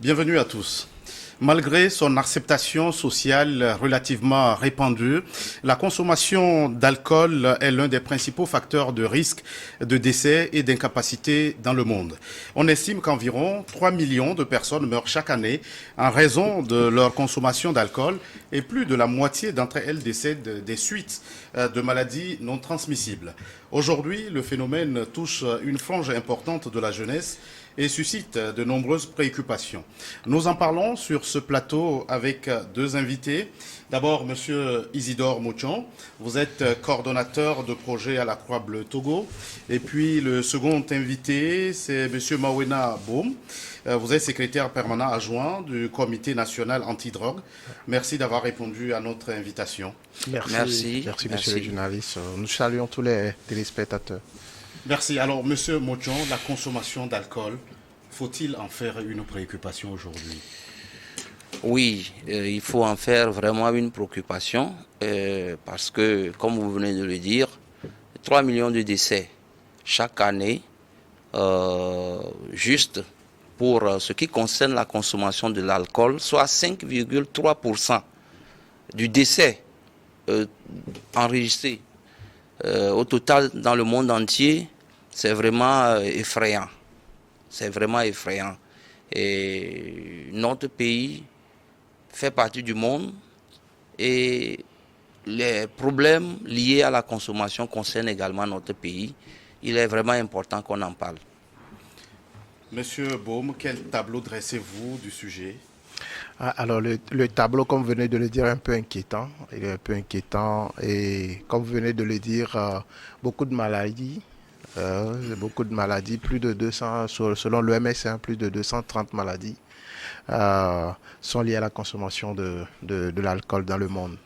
Bienvenue à tous. Malgré son acceptation sociale relativement répandue, la consommation d'alcool est l'un des principaux facteurs de risque de décès et d'incapacité dans le monde. On estime qu'environ 3 millions de personnes meurent chaque année en raison de leur consommation d'alcool et plus de la moitié d'entre elles décèdent des suites de maladies non transmissibles. Aujourd'hui, le phénomène touche une frange importante de la jeunesse et suscite de nombreuses préoccupations. Nous en parlons sur ce plateau avec deux invités. D'abord, Monsieur Isidore Mochon, vous êtes coordonnateur de projet à la Croix-Bleue Togo. Et puis le second invité, c'est Monsieur Mawena Boum. Vous êtes secrétaire permanent adjoint du Comité national antidrogue. Merci d'avoir répondu à notre invitation. Merci, monsieur le journaliste. Nous saluons tous les téléspectateurs. Merci. Alors, Monsieur Mochon, la consommation d'alcool, faut-il en faire une préoccupation aujourd'hui? Oui, il faut en faire vraiment une préoccupation parce que, comme vous venez de le dire, 3 millions de décès chaque année, juste pour ce qui concerne la consommation de l'alcool, soit 5,3% du décès enregistré au total dans le monde entier. C'est vraiment effrayant. C'est vraiment effrayant. Et notre pays fait partie du monde et les problèmes liés à la consommation concernent également notre pays. Il est vraiment important qu'on en parle. Monsieur Baume, quel tableau dressez-vous du sujet? Alors, le tableau, comme vous venez de le dire, est un peu inquiétant. Il est un peu inquiétant et, comme vous venez de le dire, beaucoup de maladies. Plus de 200, selon l'OMS, plus de 230 maladies sont liées à la consommation de l'alcool dans le monde.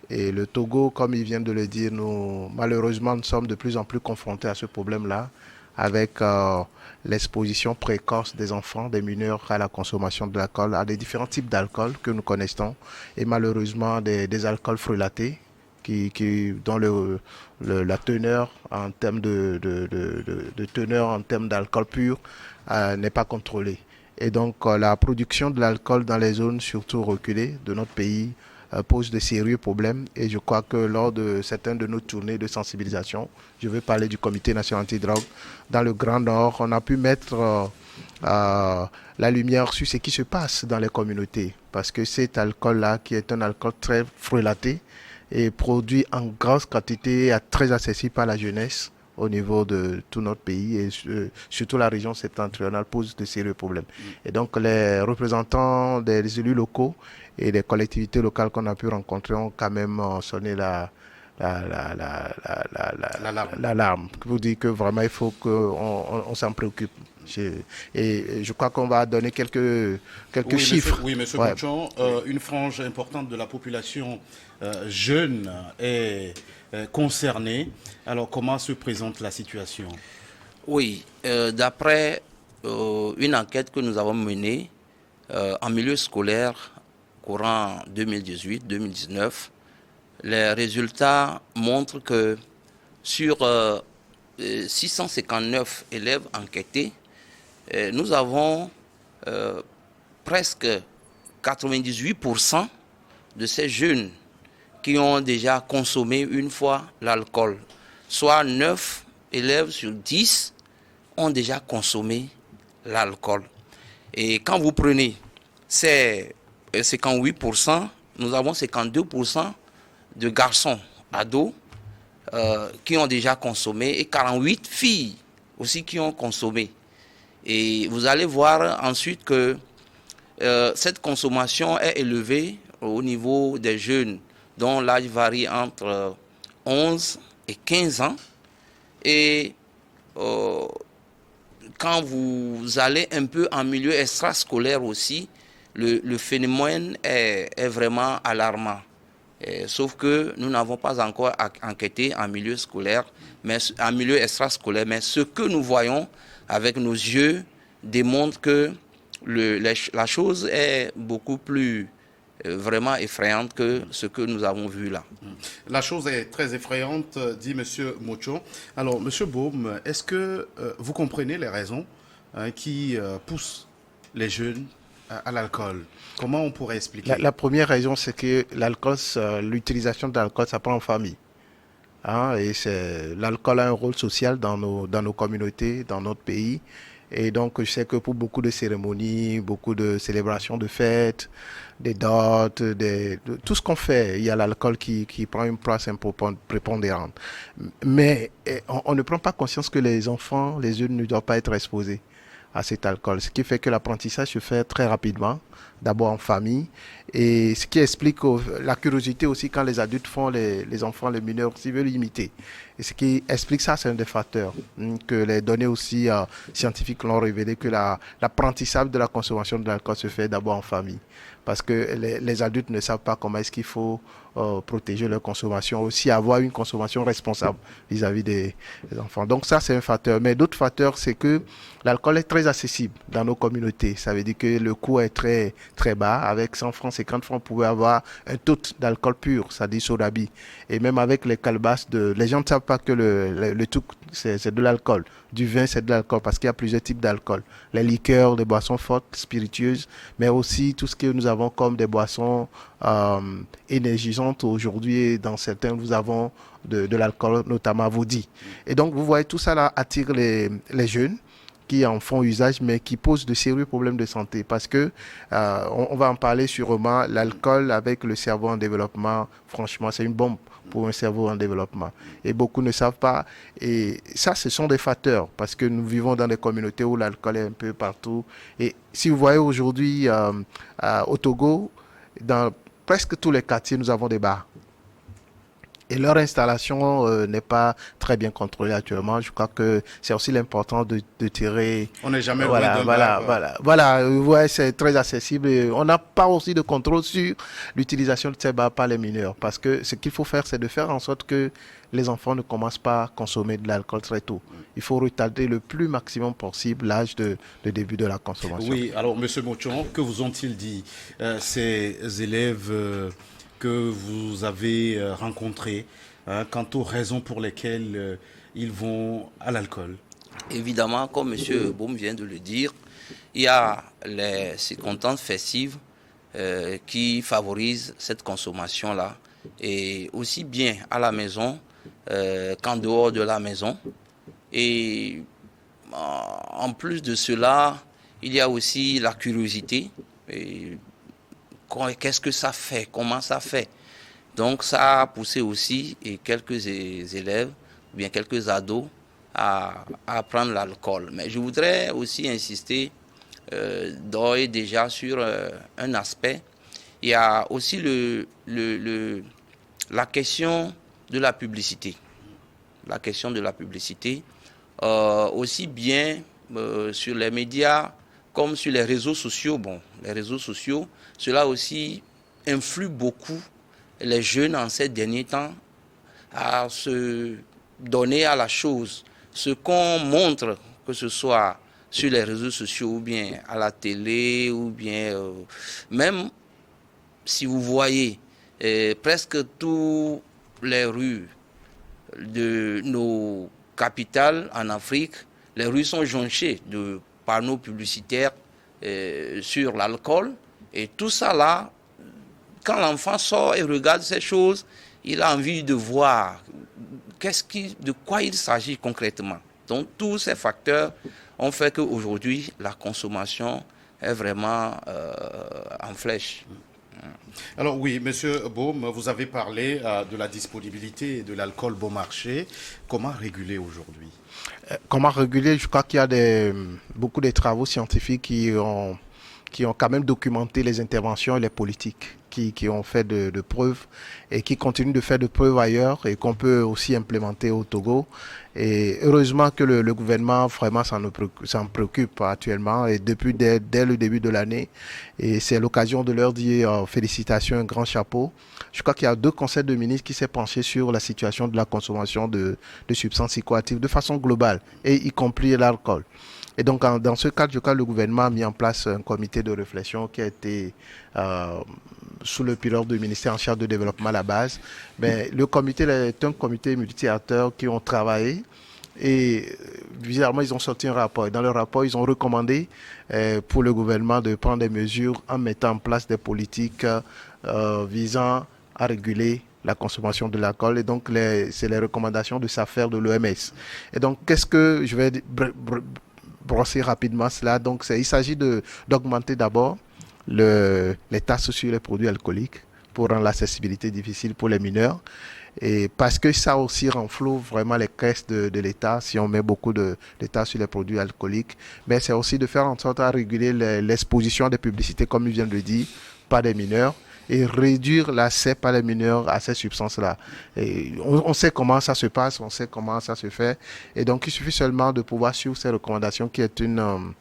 Et le Togo, comme il vient de le dire, malheureusement, nous sommes de plus en plus confrontés à ce problème-là, avec l'exposition précoce des enfants, des mineurs à la consommation de l'alcool, à des différents types d'alcool que nous connaissons, et malheureusement des alcools frelatés, dont la teneur en termes de teneur en termes d'alcool pur n'est pas contrôlée. Et donc la production de l'alcool dans les zones surtout reculées de notre pays pose de sérieux problèmes. Et je crois que lors de certaines de nos tournées de sensibilisation, je veux parler du Comité national antidrogue, dans le Grand Nord, on a pu mettre la lumière sur ce qui se passe dans les communautés. Parce que cet alcool-là, qui est un alcool très frelaté, et produit en grosse quantité et très accessible à la jeunesse au niveau de tout notre pays et surtout la région septentrionale pose de sérieux problèmes. Et donc les représentants des élus locaux et des collectivités locales qu'on a pu rencontrer ont quand même sonné l'alarme. Pour dire que vraiment il faut qu'on s'en préoccupe. Et je crois qu'on va donner quelques chiffres. Monsieur Mochon, une frange importante de la population jeune est concernée. Alors, comment se présente la situation? Oui, d'après une enquête que nous avons menée en milieu scolaire courant 2018-2019, les résultats montrent que sur 659 élèves enquêtés, nous avons presque 98% de ces jeunes qui ont déjà consommé une fois l'alcool. Soit 9 élèves sur 10 ont déjà consommé l'alcool. Et quand vous prenez ces 58%, nous avons 52% de garçons ados qui ont déjà consommé et 48 filles aussi qui ont consommé. Et vous allez voir ensuite que cette consommation est élevée au niveau des jeunes dont l'âge varie entre 11 et 15 ans. Et quand vous allez un peu en milieu extrascolaire aussi, le phénomène est vraiment alarmant. Sauf que nous n'avons pas encore enquêté en milieu scolaire, mais en milieu extrascolaire. Mais ce que nous voyons avec nos yeux démontre que la chose est beaucoup plus vraiment effrayante que ce que nous avons vu là. La chose est très effrayante, dit M. Mochon. Alors, M. Baume, est-ce que vous comprenez les raisons qui poussent les jeunes à l'alcool. Comment on pourrait expliquer? La première raison, c'est que l'alcool, l'utilisation de l'alcool, ça prend en famille. Hein, et l'alcool a un rôle social dans nos communautés, dans notre pays. Et donc, je sais que pour beaucoup de cérémonies, beaucoup de célébrations de fêtes, des dates, tout ce qu'on fait, il y a l'alcool qui prend une place prépondérante. Mais on ne prend pas conscience que les enfants, les jeunes ne doivent pas être exposés à cet alcool. Ce qui fait que l'apprentissage se fait très rapidement, d'abord en famille, et ce qui explique la curiosité aussi quand les adultes font les enfants, les mineurs, s'ils veulent imiter. Et ce qui explique ça, c'est un des facteurs que les données aussi scientifiques l'ont révélé, que l'apprentissage de la consommation de l'alcool se fait d'abord en famille. Parce que les adultes ne savent pas comment est-ce qu'il faut protéger leur consommation, aussi avoir une consommation responsable vis-à-vis des enfants. Donc ça, c'est un facteur. Mais d'autres facteurs, c'est que l'alcool est très accessible dans nos communautés. Ça veut dire que le coût est très, très bas. Avec 100 francs, 50 francs, vous pouvez avoir un taux d'alcool pur, c'est-à-dire sodabi. Et même avec les calebasses, les gens ne savent pas que le tout, c'est de l'alcool. Du vin, c'est de l'alcool parce qu'il y a plusieurs types d'alcool. Les liqueurs, les boissons fortes, spiritueuses, mais aussi tout ce que nous avons comme des boissons énergisantes. Aujourd'hui, dans certains, nous avons de l'alcool, notamment vodka. Et donc, vous voyez, tout ça là attire les jeunes qui en font usage, mais qui posent de sérieux problèmes de santé. Parce que, on va en parler sûrement, l'alcool avec le cerveau en développement, franchement, c'est une bombe pour un cerveau en développement. Et beaucoup ne savent pas. Et ça, ce sont des facteurs, parce que nous vivons dans des communautés où l'alcool est un peu partout. Et si vous voyez aujourd'hui, au Togo, dans presque tous les quartiers, nous avons des bars. Et leur installation n'est pas très bien contrôlée actuellement. Je crois que c'est aussi l'important de tirer. On n'est jamais loin d'un bar. Voilà, ouais, c'est très accessible. Et on n'a pas aussi de contrôle sur l'utilisation de ces bars par les mineurs. Parce que ce qu'il faut faire, c'est de faire en sorte que les enfants ne commencent pas à consommer de l'alcool très tôt. Il faut retarder le plus maximum possible l'âge de début de la consommation. Oui, alors, M. Mochon, que vous ont-ils dit ces élèves que vous avez rencontrés quant aux raisons pour lesquelles ils vont à l'alcool? Évidemment, comme M. Boum vient de le dire, il y a les circonstances festives qui favorisent cette consommation-là, et aussi bien à la maison qu'en dehors de la maison. Et en plus de cela, il y a aussi la curiosité. Qu'est-ce que ça fait? Comment ça fait? Donc ça a poussé aussi quelques élèves, ou bien quelques ados, à prendre l'alcool. Mais je voudrais aussi insister d'ores et déjà sur un aspect. Il y a aussi la question de la publicité. La question de la publicité, aussi bien sur les médias comme sur les réseaux sociaux. Bon, les réseaux sociaux, cela aussi influe beaucoup les jeunes en ces derniers temps à se donner à la chose. Ce qu'on montre, que ce soit sur les réseaux sociaux ou bien à la télé, ou bien même si vous voyez presque toutes les rues de nos capitales en Afrique, les rues sont jonchées de panneaux publicitaires sur l'alcool. Et tout ça là, quand l'enfant sort et regarde ces choses, il a envie de voir de quoi il s'agit concrètement. Donc tous ces facteurs ont fait qu'aujourd'hui, la consommation est vraiment en flèche. Alors oui, Monsieur Baume, vous avez parlé de la disponibilité de l'alcool bon marché. Comment réguler aujourd'hui? Comment réguler? Je crois qu'il y a beaucoup de travaux scientifiques qui ont quand même documenté les interventions et les politiques qui ont fait de preuves et qui continuent de faire de preuves ailleurs et qu'on peut aussi implémenter au Togo. Et heureusement que le gouvernement vraiment s'en préoccupe actuellement et dès le début de l'année. Et c'est l'occasion de leur dire félicitations, un grand chapeau. Je crois qu'il y a 2 conseils de ministres qui s'est penché sur la situation de la consommation de substances psychoactives de façon globale, et y compris l'alcool. Et donc, dans ce cadre, je crois que le gouvernement a mis en place un comité de réflexion qui a été sous le pilote du ministère en charge de développement à la base. Mais le comité est un comité multi-acteurs qui ont travaillé Et bizarrement, ils ont sorti un rapport. Et dans le rapport, ils ont recommandé pour le gouvernement de prendre des mesures en mettant en place des politiques visant à réguler la consommation de l'alcool. Et donc, c'est les recommandations de SAFER de l'OMS. Et donc, qu'est-ce que je vais brosser rapidement cela? Donc, il s'agit d'augmenter d'abord les taxes sur les produits alcooliques pour rendre l'accessibilité difficile pour les mineurs. Et parce que ça aussi renfloue vraiment les caisses de l'État si on met beaucoup de taxes sur les produits alcooliques. Mais c'est aussi de faire en sorte à réguler l'exposition des publicités, comme il vient de le dire, par des mineurs, et réduire l'accès par les mineurs à ces substances-là. Et on sait comment ça se passe, on sait comment ça se fait. Et donc, il suffit seulement de pouvoir suivre ces recommandations qui est une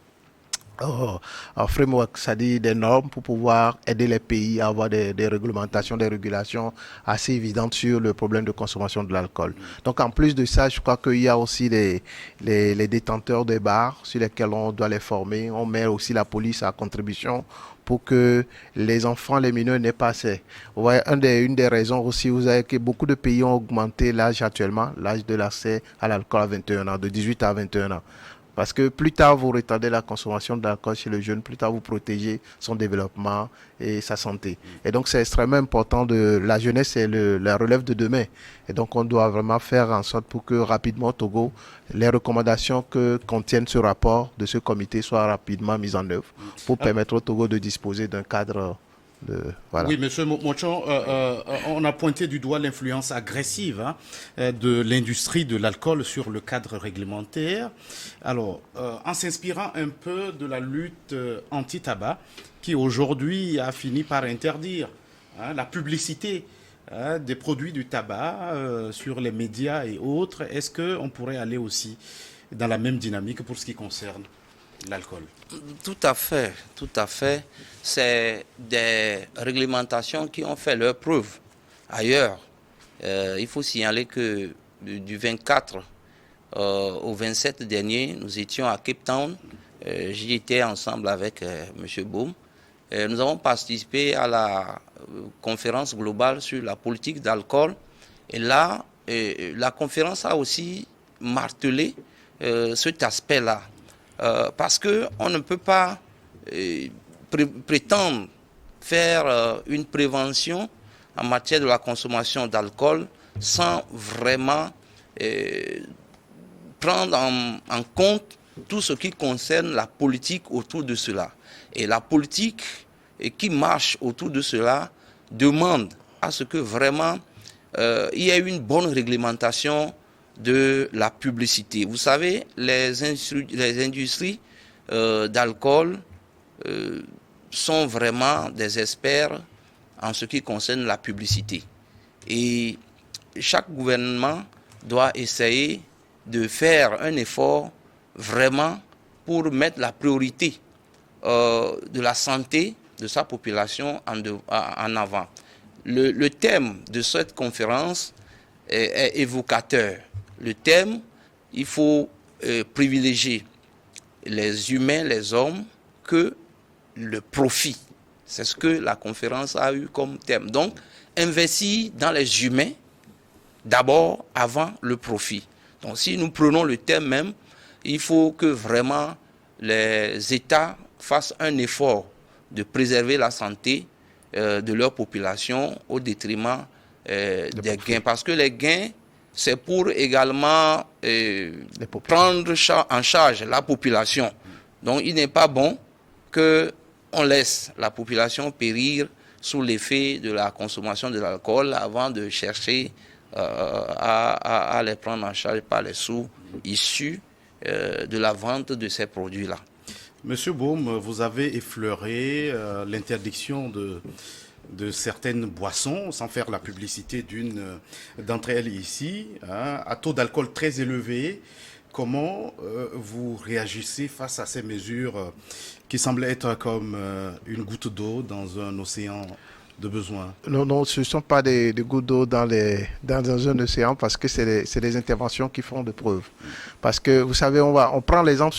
framework, c'est-à-dire des normes pour pouvoir aider les pays à avoir des réglementations, des régulations assez évidentes sur le problème de consommation de l'alcool. Donc en plus de ça, je crois qu'il y a aussi les détenteurs des bars sur lesquels on doit les former. On met aussi la police à contribution pour que les enfants, les mineurs n'aient pas accès. Ouais, une des raisons aussi, vous avez que beaucoup de pays ont augmenté l'âge actuellement, l'âge de l'accès à l'alcool à 21 ans, de 18 à 21 ans. Parce que plus tard vous retardez la consommation d'alcool chez le jeune, plus tard vous protégez son développement et sa santé. Et donc c'est extrêmement important. La jeunesse, c'est la relève de demain. Et donc on doit vraiment faire en sorte pour que rapidement au Togo, les recommandations que contiennent ce rapport de ce comité soient rapidement mises en œuvre pour permettre au Togo de disposer d'un cadre. Voilà. Oui, M. Mochon, on a pointé du doigt l'influence agressive de l'industrie de l'alcool sur le cadre réglementaire. Alors, en s'inspirant un peu de la lutte anti-tabac, qui aujourd'hui a fini par interdire la publicité des produits du tabac sur les médias et autres, est-ce qu'on pourrait aller aussi dans la même dynamique pour ce qui concerne l'alcool? Tout à fait, tout à fait. C'est des réglementations qui ont fait leur preuve ailleurs. Il faut signaler que du 24 au 27 dernier, nous étions à Cape Town. J'y étais ensemble avec M. Boum. Nous avons participé à la conférence globale sur la politique d'alcool. Et là, la conférence a aussi martelé cet aspect-là. Parce qu'on ne peut pas prétendre faire une prévention en matière de la consommation d'alcool sans vraiment prendre en compte tout ce qui concerne la politique autour de cela. Et la politique qui marche autour de cela demande à ce que vraiment il y ait une bonne réglementation de la publicité. Vous savez, les industries d'alcool sont vraiment des experts en ce qui concerne la publicité. Et chaque gouvernement doit essayer de faire un effort vraiment pour mettre la priorité de la santé de sa population en avant. Le thème de cette conférence est évocateur. Le thème, il faut privilégier les humains, les hommes, que le profit. C'est ce que la conférence a eu comme thème. Donc, investir dans les humains, d'abord, avant le profit. Donc, si nous prenons le thème même, il faut que vraiment les États fassent un effort de préserver la santé de leur population au détriment des gains. Parce que les gains, c'est pour également prendre en charge la population. Donc il n'est pas bon qu'on laisse la population périr sous l'effet de la consommation de l'alcool avant de chercher à les prendre en charge par les sous issus de la vente de ces produits-là. Monsieur Boum, vous avez effleuré l'interdiction de certaines boissons, sans faire la publicité d'une d'entre elles ici, à taux d'alcool très élevé. Comment vous réagissez face à ces mesures qui semblent être comme une goutte d'eau dans un océan de besoin? Non, ce ne sont pas des gouttes d'eau dans un océan, parce que c'est des interventions qui font de preuves. Parce que, vous savez, on prend l'exemple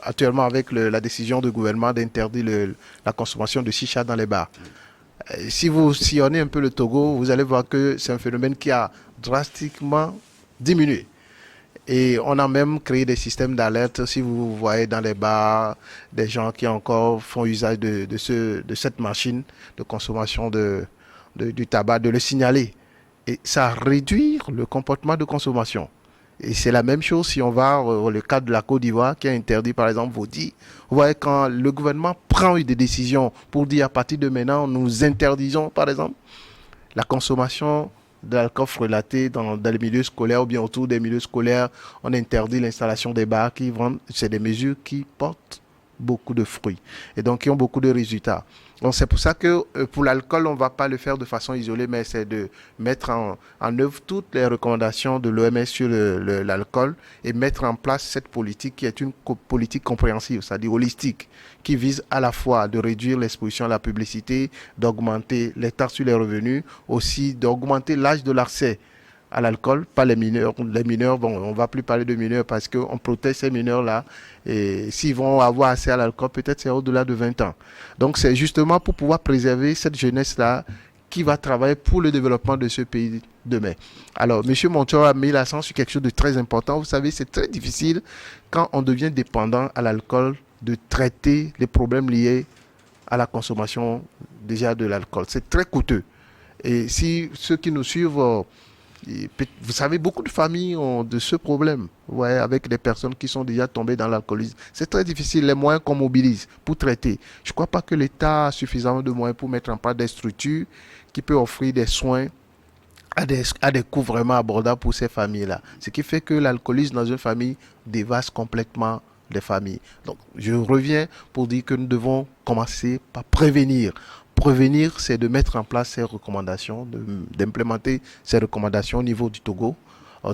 actuellement avec la décision du gouvernement d'interdire la consommation de chicha dans les bars. Si vous sillonnez un peu le Togo, vous allez voir que c'est un phénomène qui a drastiquement diminué. Et on a même créé des systèmes d'alerte. Si vous voyez dans les bars des gens qui encore font usage de cette machine de consommation du tabac, de le signaler. Et ça réduit le comportement de consommation. Et c'est la même chose si on va au le cas de la Côte d'Ivoire qui a interdit par exemple Vaudy. Vous voyez, quand le gouvernement prend des décisions pour dire à partir de maintenant nous interdisons par exemple la consommation d'alcool frelaté dans les milieux scolaires ou bien autour des milieux scolaires, on interdit l'installation des bars qui vendent. C'est des mesures qui portent beaucoup de fruits et donc qui ont beaucoup de résultats. Donc c'est pour ça que pour l'alcool, on ne va pas le faire de façon isolée, mais c'est de mettre en œuvre toutes les recommandations de l'OMS sur l'alcool et mettre en place cette politique qui est une politique compréhensive, c'est-à-dire holistique, qui vise à la fois de réduire l'exposition à la publicité, d'augmenter les taxes sur les revenus, aussi d'augmenter l'âge de l'accès à l'alcool, pas les mineurs. Les mineurs, bon, on ne va plus parler de mineurs parce qu'on protège ces mineurs-là. Et s'ils vont avoir accès à l'alcool, peut-être c'est au-delà de 20 ans. Donc c'est justement pour pouvoir préserver cette jeunesse-là qui va travailler pour le développement de ce pays demain. Alors, M. Monteau a mis l'accent sur quelque chose de très important. Vous savez, c'est très difficile quand on devient dépendant à l'alcool de traiter les problèmes liés à la consommation déjà de l'alcool. C'est très coûteux. Et si ceux qui nous suivent... vous savez, beaucoup de familles ont de ce problème, ouais, avec des personnes qui sont déjà tombées dans l'alcoolisme. C'est très difficile, les moyens qu'on mobilise pour traiter. Je ne crois pas que l'État a suffisamment de moyens pour mettre en place des structures qui peuvent offrir des soins à des coûts vraiment abordables pour ces familles-là. Ce qui fait que l'alcoolisme dans une famille dévaste complètement les familles. Donc, je reviens pour dire que nous devons commencer par prévenir. Prévenir, c'est de mettre en place ces recommandations, d'implémenter ces recommandations au niveau du Togo,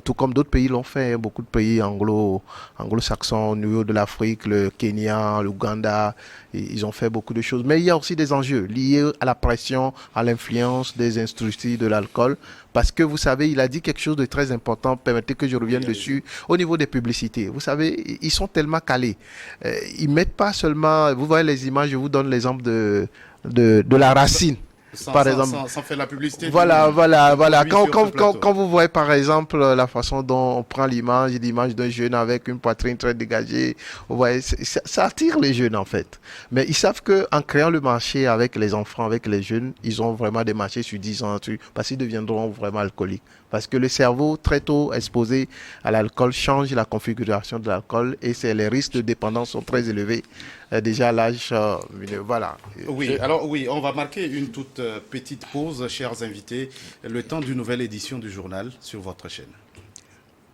tout comme d'autres pays l'ont fait, beaucoup de pays anglo-saxons au niveau de l'Afrique, le Kenya, l'Ouganda, ils ont fait beaucoup de choses. Mais il y a aussi des enjeux liés à la pression, à l'influence des industries de l'alcool, parce que vous savez, il a dit quelque chose de très important, permettez que je revienne dessus, au niveau des publicités. Vous savez, ils sont tellement calés. Ils mettent pas seulement, vous voyez les images, je vous donne l'exemple de la racine. Par exemple, sans faire la publicité. Voilà. Quand vous voyez par exemple la façon dont on prend l'image d'un jeune avec une poitrine très dégagée, vous voyez, ça attire les jeunes en fait. Mais ils savent qu'en créant le marché avec les enfants, avec les jeunes, ils ont vraiment des marchés sur 10 ans, parce qu'ils deviendront vraiment alcooliques. Parce que le cerveau, très tôt exposé à l'alcool, change la configuration de l'alcool et les risques de dépendance sont très élevés. Déjà à l'âge, voilà. Oui, alors oui, on va marquer une toute petite pause, chers invités, le temps d'une nouvelle édition du journal sur votre chaîne.